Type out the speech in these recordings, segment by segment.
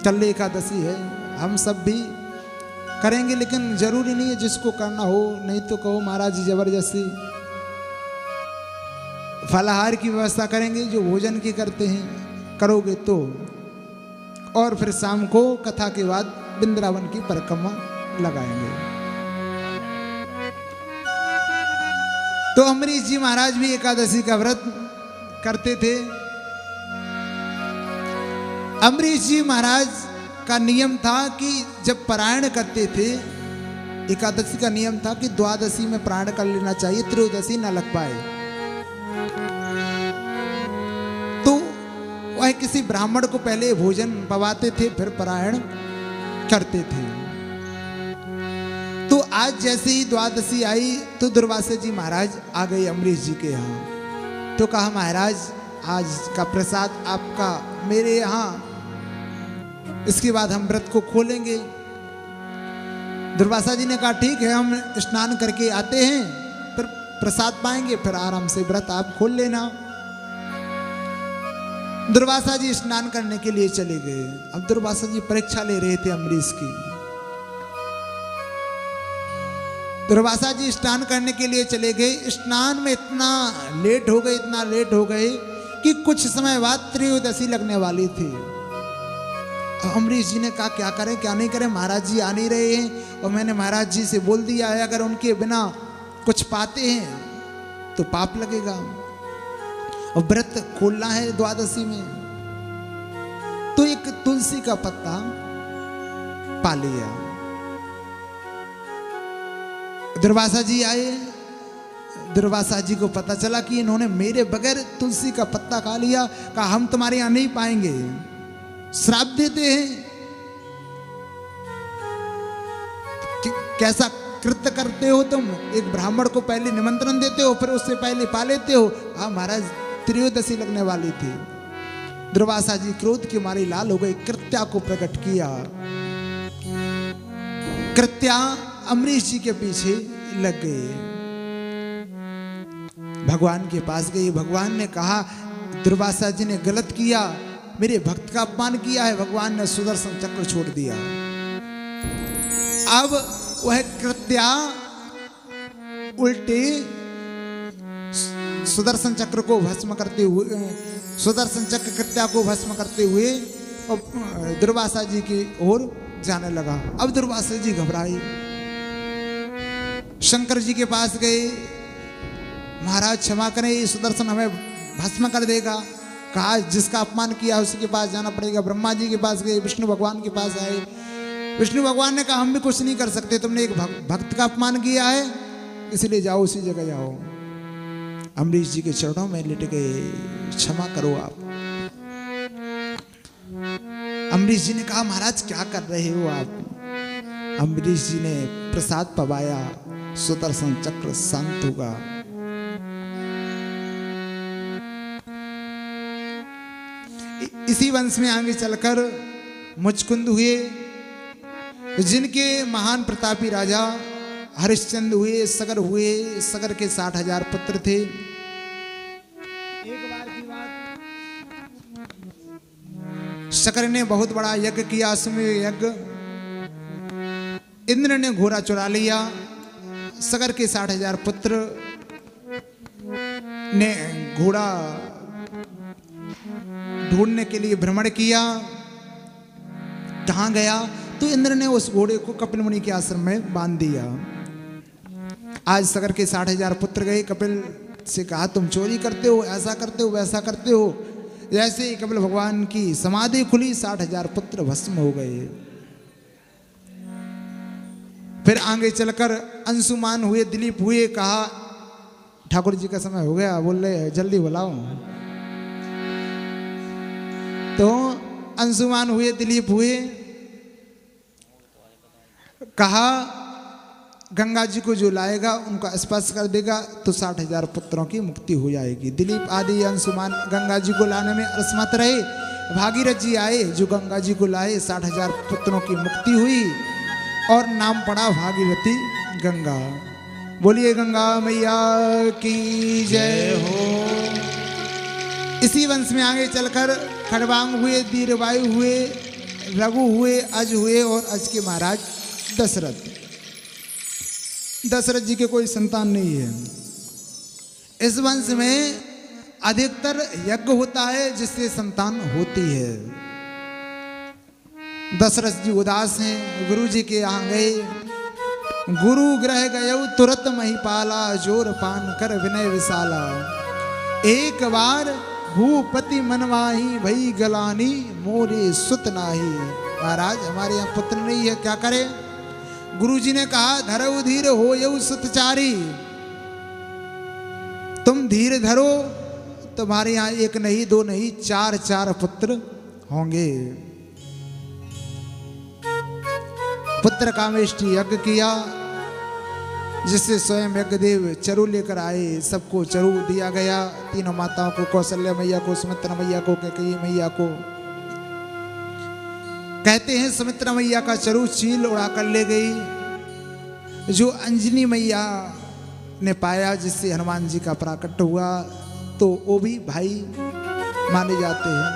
कल एकादशी है, हम सब भी करेंगे, लेकिन जरूरी नहीं है जिसको करना हो, नहीं तो कहो महाराज जी जबरदस्ती फलाहार की व्यवस्था करेंगे, जो भोजन की करते हैं करोगे तो। और फिर शाम को कथा के बाद वृंदावन की परिक्रमा लगाएंगे। तो अम्बरीश जी महाराज भी एकादशी का व्रत करते थे। अम्बरीश जी महाराज का नियम था कि जब पारायण करते थे, एकादशी का नियम था कि द्वादशी में पारायण कर लेना चाहिए, त्रयोदशी न लग पाए। तो वह किसी ब्राह्मण को पहले भोजन पवाते थे, फिर पारायण करते थे। तो आज जैसे ही द्वादशी आई तो दुर्वासा जी महाराज आ गए अम्बरीश जी के यहाँ। तो कहा महाराज आज का प्रसाद आपका मेरे यहाँ, इसके बाद हम व्रत को खोलेंगे। दुर्वासा जी ने कहा ठीक है, हम स्नान करके आते हैं, फिर प्रसाद पाएंगे, फिर आराम से व्रत आप खोल लेना। दुर्वासा जी स्नान करने के लिए चले गए। अब दुर्वासा जी परीक्षा ले रहे थे अम्बरीश की। दुर्वासा जी स्नान करने के लिए चले गए। स्नान में इतना लेट हो गए कि कुछ समय बाद त्रयोदशी लगने वाली थी। अम्बरीश जी ने कहा क्या करें क्या नहीं करें, महाराज जी आ नहीं रहे हैं, और मैंने महाराज जी से बोल दिया है अगर उनके बिना कुछ पाते हैं तो पाप लगेगा, और व्रत खोलना है द्वादशी में। तो एक तुलसी का पत्ता पा लिया। दुर्वासा जी आए। दुर्वासा जी को पता चला कि इन्होंने मेरे बगैर तुलसी का पत्ता खा लिया। कहा हम तुम्हारे यहां नहीं पाएंगे, श्राप देते हैं। कैसा कृत्य करते हो तुम, एक ब्राह्मण को पहले निमंत्रण देते हो, फिर उससे पहले पा लेते हो। हाँ महाराज त्रयोदशी लगने वाली थी। दुर्वासा जी क्रोध के मारे लाल हो गए, कृत्या को प्रकट किया। कृत्या अम्बरीश जी के पीछे लग गए, भगवान के पास गई। भगवान ने कहा दुर्वासा जी ने गलत किया, मेरे भक्त का अपमान किया है। भगवान ने सुदर्शन चक्र छोड़ दिया। अब वह कृत्या उल्टे सुदर्शन चक्र को भस्म करते हुए, सुदर्शन चक्र कृत्या को भस्म करते हुए और दुर्वासा जी की ओर जाने लगा। अब दुर्वासा जी घबराए, शंकर जी के पास गए। महाराज क्षमा करें, सुदर्शन हमें भस्म कर देगा। कहा जिसका अपमान किया उसी के पास जाना पड़ेगा। ब्रह्मा जी के पास गए, विष्णु भगवान के पास आए। विष्णु भगवान ने कहा हम भी कुछ नहीं कर सकते, तुमने एक भक्त का अपमान किया है, इसलिए जाओ उसी जगह जाओ। अम्बरीश जी के चरणों में लेट गए, क्षमा करो आप। अम्बरीश जी ने कहा महाराज क्या कर रहे हो आप। अम्बरीश जी ने प्रसाद पवाया, सुदर्शन चक्र शांत होगा। इसी वंश में आगे चलकर मुचकुंद हुए, जिनके महान प्रतापी राजा हरिश्चंद्र हुए, सगर हुए। सगर के 60,000 पुत्र थे। एक बार की बात, सगर ने बहुत बड़ा यज्ञ किया, अश्वमेध यज्ञ। इंद्र ने घोड़ा चुरा लिया। सगर के 60,000 पुत्र ने घोड़ा ढूंढने के लिए भ्रमण किया। कहां गया तो इंद्र ने उस घोड़े को कपिल मुनि के आश्रम में बांध दिया। आज सगर के 60,000 पुत्र गए, कपिल से कहा तुम चोरी करते हो, ऐसा करते हो, वैसा करते हो। जैसे ही कपिल भगवान की समाधि खुली, 60,000 पुत्र भस्म हो गए। फिर आगे चलकर अंशुमान हुए, दिलीप हुए। कहा ठाकुर जी का समय हो गया, बोल रहे जल्दी बुलाओ। तो अंशुमान हुए, दिलीप हुए। कहा गंगा जी को जो लाएगा उनका स्पर्श कर देगा तो 60,000 पुत्रों की मुक्ति हो जाएगी। दिलीप आदि अंशुमान गंगा जी को लाने में असमर्थ रहे। भागीरथ जी आए, जो गंगा जी को लाए, 60,000 पुत्रों की मुक्ति हुई और नाम पड़ा भागीरथी गंगा। बोलिए गंगा मैया की जय हो। इसी वंश में आगे चलकर खड़वांग हुए, दीरवायु हुए, रघु हुए, अज हुए और अज के महाराज दशरथ। दशरथ जी के कोई संतान नहीं है। इस वंश में अधिकतर यज्ञ होता है जिससे संतान होती है। दशरथ जी उदास हैं, गुरु जी के यहाँ गए। गुरु ग्रह गयो तुरत महिपाला, जोर पान कर विनय विशाला। एक बार भूपति मनवाही, भई गलानी मोरे सुत नाही। महाराज हमारे यहाँ पुत्र नहीं है, क्या करें? गुरु जी ने कहा धरो धीर हो यऊ सुतचारी, तुम धीर धरो, तुम्हारे यहाँ एक नहीं दो नहीं चार चार पुत्र होंगे। पुत्र कामेष्टि यज्ञ किया, जिससे स्वयं यज्ञदेव चरु लेकर आए। सबको चरु दिया गया, तीनों माताओं को, कौशल्या मैया को, सुमित्रा मैया को, कैकेयी मैया को। कहते हैं सुमित्रा मैया का चरु चील उड़ा कर ले गई। जो अंजनी मैया ने पाया, जिससे हनुमान जी का प्राकट्य हुआ, तो वो भी भाई माने जाते हैं।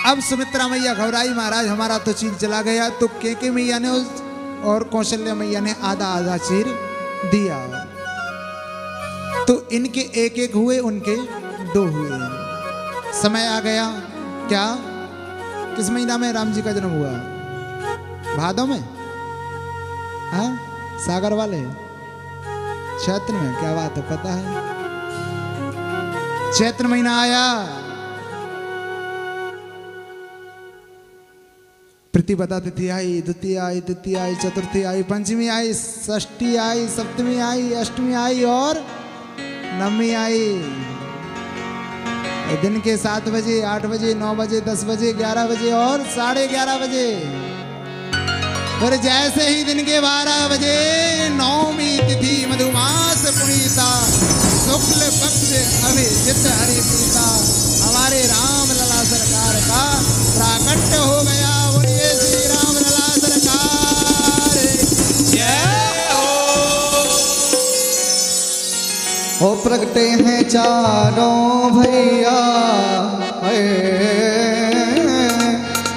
अब सुमित्रा मैया घबराई, महाराज हमारा तो चील चला गया। तो कैकेयी मैया ने और कौशल्या मैया ने आधा आधा चीर दिया। तो इनके एक एक हुए, उनके दो हुए। समय आ गया। क्या किस महीना में राम जी का जन्म हुआ? भादो में? हाँ, सागर वाले चैत्र में। क्या बात है, पता है? चैत्र महीना आया, प्रतिपदा तिथि आई, द्वितीय आई, तृतीय आई, चतुर्थी आई, पंचमी आई, षष्ठी आई, सप्तमी आई, अष्टमी आई और नवमी आई। दिन के 7 बजे, 8 बजे, 9 बजे, 10 बजे, 11 बजे और 11:30 बजे। फिर जैसे ही दिन के 12 बजे नवमी तिथि मधुमास पुनीता, शुक्ल पक्ष अभिजित हरिप्रीता, हमारे राम लला सरकार का प्राकट्य हो गया। बोलिए श्री राम लला सरकार जय हो। प्रगटे हैं चारों भैया,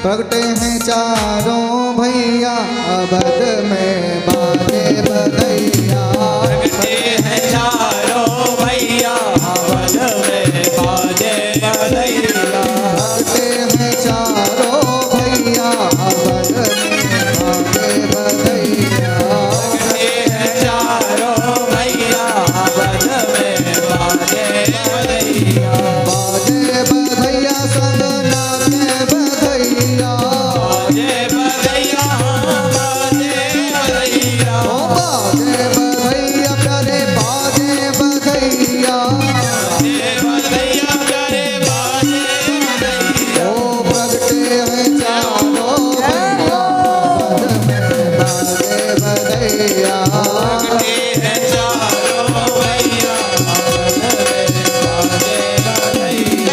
प्रगटे हैं चारों भैया, अवध में बाजे बधैया। प्रगटे हैं चारों भैया, अवध में बाजे बधैया। प्रगटे हैं चारों भैया, अवध में बाजे बधैया। प्रगटे हैं चारों भैया, अवध में बाजे बधैया। बाजे बधैया सब नाचे बधैया, बाजे बधैया, बाजे बधैया। ओ बाजे बधैया प्यारे बाजे बधैया, बाजे बधैया प्यारे बाजे बधैया। ओ प्रगटे हैं चारों भैया, अवध में बाजे बधैया। प्रगटे हैं चारों भैया, अवध में बाजे बधैया।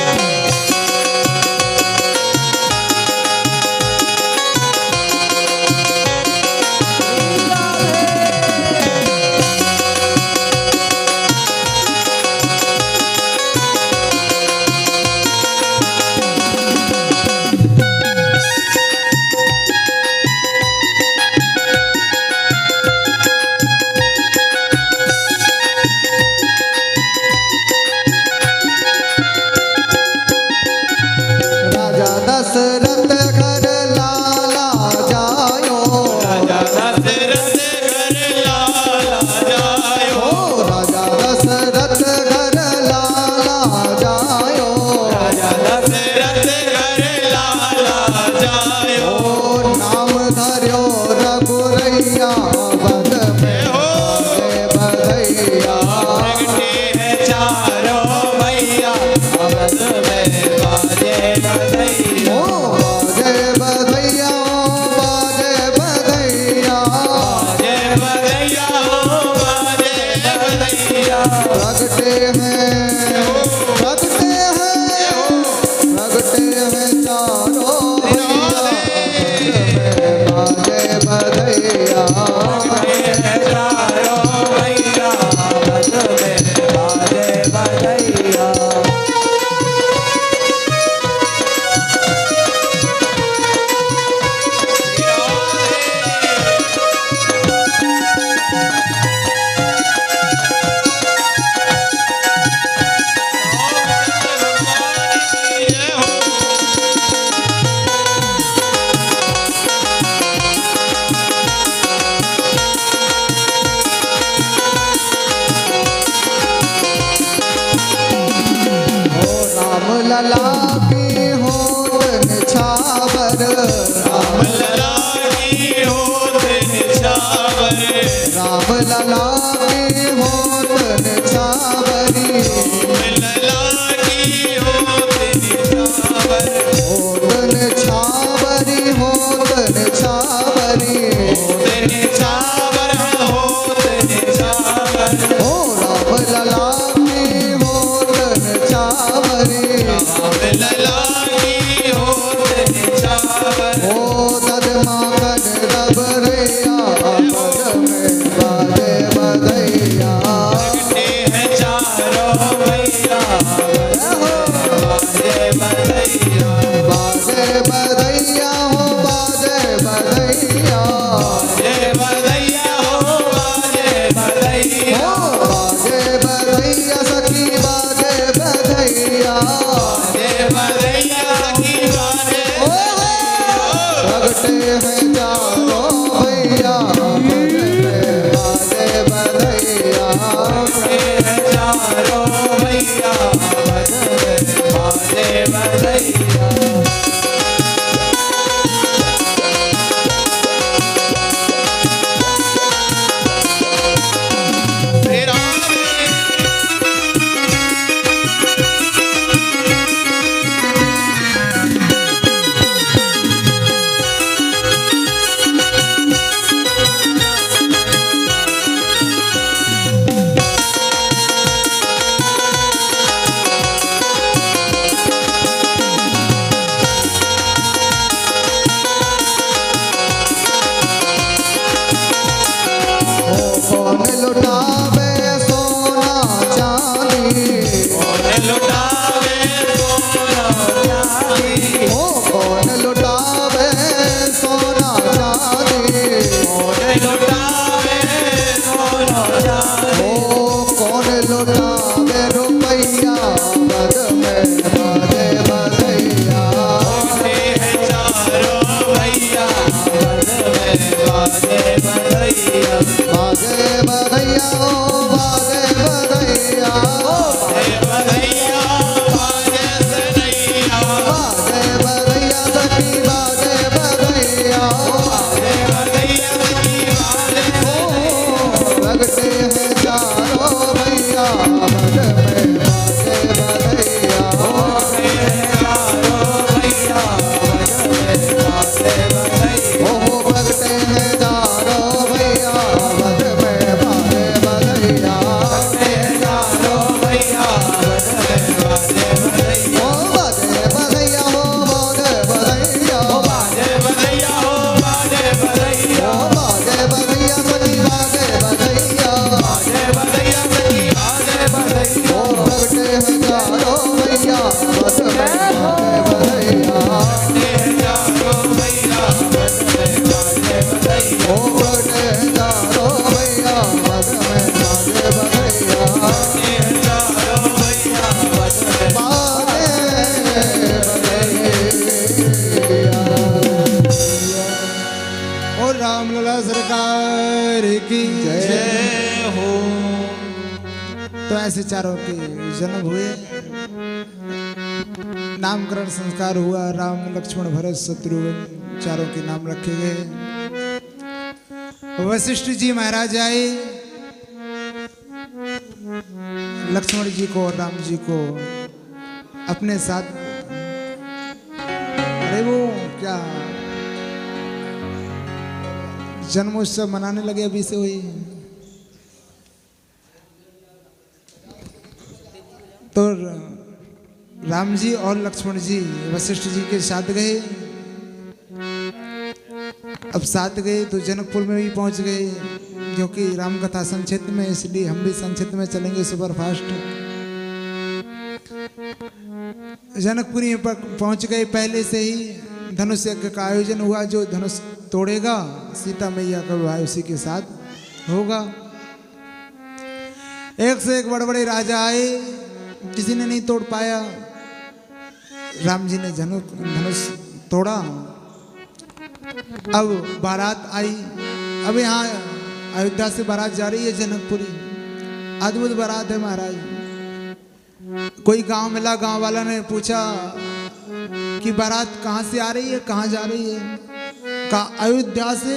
राजा दशरथ घर लाला जायो, राजा दशरथ घर लाला जायो। ओ राजा दशरथ घर लाला जायो। राजा दशरथ घर लाला जायो। ओ नाम धर्यो रघुरैया, अवध में बाजे बधैया। प्रगटे हैं चारों भैया, अवध में बाजे बधैया। ओ बाजे निछावर राम लला की होत निछावर राम लला की होत निछावरी लला की होत निछावर होत निछावरी होत निछावरी होत निछावर होत निछावर ओ राम लला की होत निछावरी राम लला की होत निछावर ओ तद माखन रबरैया पद में बाजे बधैया लगते हैं चारों भैया बाजे बधैया बाजे बधैया हो बाजे बधैया बाजे बधैया हो बाजे बधैया ओ बाजे बधैया सखी बाजे बधैया बाजे बधैया सखी बाजे लगते हैं चारों भैया पद में बाजे बधैया लगते हैं चारों भैया बाजे बधैया श्री राम कौन लुटावे सोना चांदी कौन लुटावे सोना चांदी ओ कौन लुटावे सोना चांदी कौन लुटावे सोना चांदी ओ कौन लुटावे रुपैया बद में बाजे बधैया लगते हैं चारों भैया बाजे बधैया बाजे बधैया ओ बाजे बधैया बधैया बाजे सनैया बाजे बधैया सखी बाजे बधैया बाजे बधैया सखी बाजे लगते हैं चारों भैया बद में बाजे बधैया चारों भैया बाजे बधैया ओ लगते हैं चारों भैया बद में बाजे बधैया चारों भैया बाजे बधैया ओ बाजे बधैया हो बाजे बधैया बाजे बधैया हो बाजे बधैया ओ बाजे बधैया सखी बाजे बधैया बाजे बधैया सखी बाजे बधैया ओ लगते हैं चारों भैया बद में बाजे बधैया चारों भैया बाजे बधैया ओ लगते हैं चारों भैया बद में बाजे बधैया चारों भैया बाजे और रामलला सरकार की जय हो तो ऐसे चारों के जन्म हुए, नामकरण संस्कार हुआ, राम लक्ष्मण भरत शत्रुघ्न चारों के नाम रखे गए। वशिष्ठ जी महाराज आए, लक्ष्मण जी को और राम जी को अपने साथ, अरे वो क्या जन्मोत्सव मनाने लगे अभी से हुई, तो राम जी और लक्ष्मण जी वशिष्ठ जी के साथ गए। अब साथ गए तो जनकपुर में भी पहुंच गए, क्योंकि राम कथा संक्षिप्त में, इसलिए हम भी संक्षिप्त में चलेंगे सुपर फास्ट। जनकपुरी में पहुंच गए, पहले से ही धनुष यज्ञ का आयोजन हुआ, जो धनुष तोड़ेगा सीता मैया का विवाह उसी के साथ होगा। एक से एक बड़े बड़े राजा आए, किसी ने नहीं तोड़ पाया। राम जी ने धनुष तोड़ा। अब बारात आई, अब यहाँ अयोध्या से बारात जा रही है जनकपुरी, अद्भुत बारात है महाराज। कोई गांव मिला, गांव वाला ने पूछा कि बारात कहाँ से आ रही है, कहाँ जा रही है। कहा अयोध्या से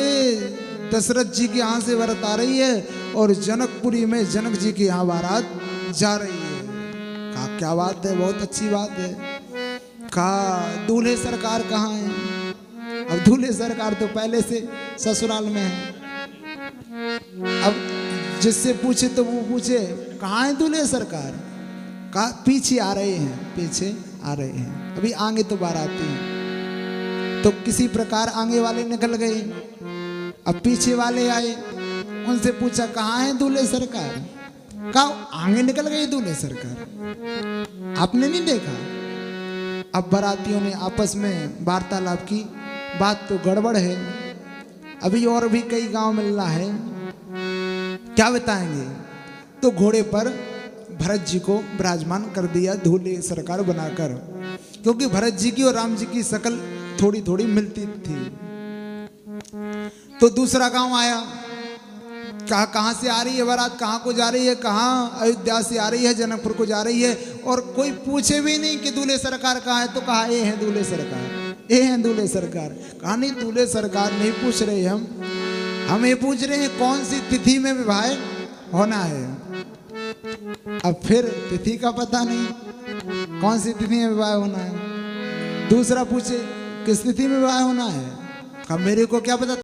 दशरथ जी के यहाँ से बारात आ रही है और जनकपुरी में जनक जी के यहाँ बारात जा रही है। कहा क्या बात है, बहुत अच्छी बात है। कहा दूल्हे सरकार कहाँ है। अब दूल्हे सरकार तो पहले से ससुराल में है। अब जिससे पूछे तो वो पूछे कहाँ है दूल्हे सरकार। कहा पीछे आ रहे हैं, पीछे आ रहे हैं, अभी आगे तो बाराती हैं। तो किसी प्रकार आगे वाले निकल गए, अब पीछे वाले आए, उनसे पूछा कहाँ है दूल्हे सरकार। कहा आगे निकल गए दूल्हे सरकार, आपने नहीं देखा। अब बारातियों ने आपस में वार्तालाप की, बात तो गड़बड़ है, अभी और भी कई गांव मिलना है, क्या बताएंगे। तो घोड़े पर भरत जी को विराजमान कर दिया दूल्हे सरकार बनाकर, क्योंकि भरत जी की और राम जी की शक्ल थोड़ी थोड़ी मिलती थी। तो दूसरा गांव आया, कहा कहाँ से आ रही है बारात, कहाँ को जा रही है। कहाँ अयोध्या से आ रही है, जनकपुर को जा रही है। और कोई पूछे भी नहीं कि दूल्हे सरकार कहाँ है, तो कहा ये है दूल्हे सरकार, ये है दूल्हे सरकार। कहा नहीं दूल्हे सरकार नहीं पूछ रहे, हम ये पूछ रहे हैं कौन सी तिथि में विवाह होना है। अब फिर तिथि का पता नहीं, कौन सी तिथि में विवाह होना है। दूसरा पूछे किस तिथि में विवाह होना है। कहा मेरे को क्या पता।